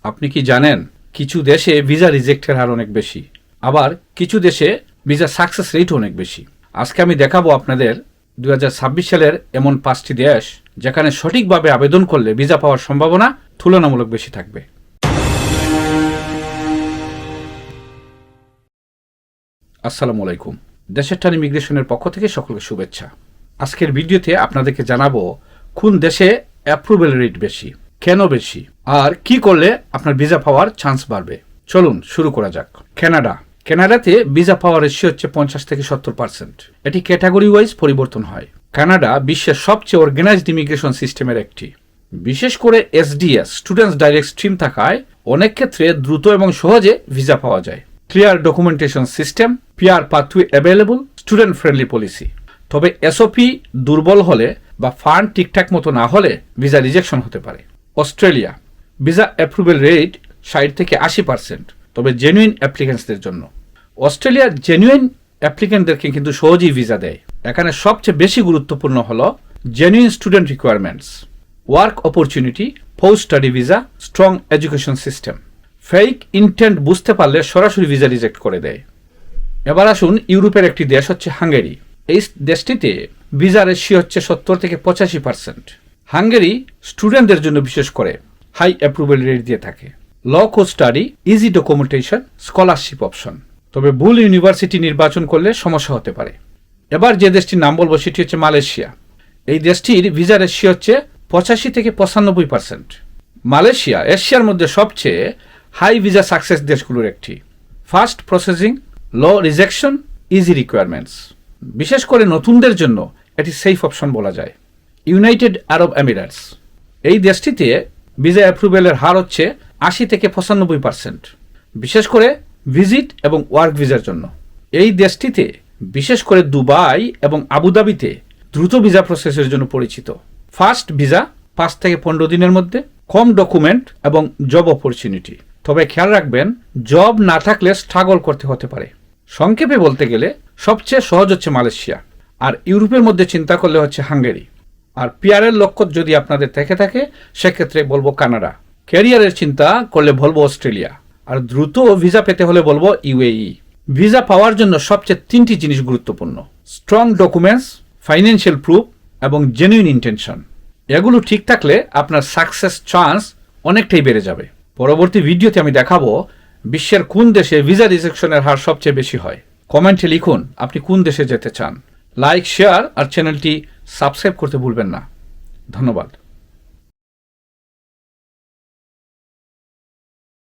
আপনি কি জানেন কিছু দেশে ভিসা রিজেক্টের হার অনেক বেশি, আবার কিছু দেশে ভিসা সাকসেস রেট অনেক বেশি। আজকে আমি দেখাবো আপনাদের 2026 সালের এমন 5টি দেশ যেখানে সঠিকভাবে আবেদন করলে ভিসা পাওয়ার সম্ভাবনা তুলনামূলক বেশি থাকবে। আসসালামু আলাইকুম। দেশের টান ইমিগ্রেশনের পক্ষ থেকে সকলকে শুভেচ্ছা। আজকের ভিডিওতে আপনাদেরকে জানাবো কোন দেশে অ্যাপ্রুভেল রেট বেশি, কেন বেশি, আর কি করলে আপনার ভিসা পাওয়ার চান্স বাড়বে। চলুন শুরু করা যাক। কানাডাতে ভিসা পাওয়ার রেশিও হচ্ছে 50 থেকে 70%। এটি ক্যাটাগরি ওয়াইজ পরিবর্তন হয়। কানাডা বিশ্বের সবচেয়ে অর্গানাইজড ইমিগ্রেশন সিস্টেমের একটি। বিশেষ করে এসডিএস স্টুডেন্টস ডাইরেক্ট স্ট্রিম থাকায় অনেক ক্ষেত্রে দ্রুত এবং সহজে ভিসা পাওয়া যায়। Clear documentation system, PR pathway available, student friendly policy. তবে এসওপি দুর্বল হলে বা ফান্ড ঠিকঠাক মতো না হলে ভিসা রিজেকশন হতে পারে। অস্ট্রেলিয়া ভিসা অ্যাপ্রুভেল রেট 60 থেকে 80%, তবে জেনুইন অ্যাপ্লিকেন্টসদের জন্য। অস্ট্রেলিয়ার জেনুইন অ্যাপ্লিকেন্টদেরকে কিন্তু সহজেই ভিসা দেয়। এখানে সবচেয়ে বেশি গুরুত্বপূর্ণ হল genuine student requirements, work opportunity, post study visa, strong education system. Fake intent বুঝতে পারলে সরাসরি ভিসা রিজেক্ট করে দেয়। এবার আসুন ইউরোপের একটি দেশ হচ্ছে হাঙ্গেরি। এই দেশটিতে ভিসা রেশিও হচ্ছে 70 থেকে 85%। হাঙ্গেরি স্টুডেন্টদের জন্য বিশেষ করে হাই অ্যাপ্রুভেল রেট দিয়ে থাকে। Law course study, easy documentation, scholarship option. তবে ভুল ইউনিভার্সিটি নির্বাচন করলে সমস্যা হতে পারে। এবার যে দেশটির নাম বলবো সেটি হচ্ছে মালয়েশিয়া। এই দেশটির ভিসা রেশিও হচ্ছে 85 থেকে 95%। মালয়েশিয়া এশিয়ার মধ্যে সবচেয়ে হাই ভিসা সাকসেস দেশগুলোর একটি। ফাস্ট প্রসেসিং, লো রিজেকশন, ইজি রিকোয়ারমেন্টস। বিশেষ করে নতুনদের জন্য এটি সেফ অপশন বলা যায়। ইউনাইটেড আরব এমিরেটস, এই দেশটিতে ভিসা অ্যাপ্রুভেলের হার হচ্ছে 80 থেকে 95%, বিশেষ করে ভিজিট এবং ওয়ার্ক ভিসার জন্য। এই দেশটিতে বিশেষ করে দুবাই এবং আবুধাবিতে দ্রুত ভিসা প্রসেসের জন্য পরিচিত। ফাস্ট ভিসা 5 থেকে 15 দিনের মধ্যে, কম ডকুমেন্ট এবং জব অপরচুনিটি। তবে খেয়াল রাখবেন, জব না থাকলে স্ট্রাগল করতে হতে পারে। সংক্ষেপে বলতে গেলে সবচেয়ে সহজ হচ্ছে মালয়েশিয়া, আর ইউরোপের মধ্যে চিন্তা করলে হচ্ছে হাঙ্গেরি। আর পিয়ারের লক্ষ্য যদি আপনাদের থেকে থাকে সেক্ষেত্রে বলবো কানাডা। ক্যারিয়ারের চিন্তা করলে বলবো অস্ট্রেলিয়া, আর দ্রুত ভিসা পেতে হলে বলবো ইউএই। ভিসা পাওয়ার জন্য সবচেয়ে 3টি জিনিস গুরুত্বপূর্ণ: স্ট্রং ডকুমেন্টস, ফাইন্যান্সিয়াল প্রুফ এবং জেনুইন ইন্টেনশন। এগুলো ঠিক থাকলে আপনার সাকসেস চান্স অনেকটাই বেড়ে যাবে। পরবর্তী ভিডিওতে আমি দেখাবো বিশ্বের কোন দেশে ভিসা রিজেকশনের হার সবচেয়ে বেশি হয়। কমেন্টে লিখুন আপনি কোন দেশে যেতে চান। লাইক, শেয়ার আর চ্যানেলটি সাবস্ক্রাইব করতে ভুলবেন না। ধন্যবাদ।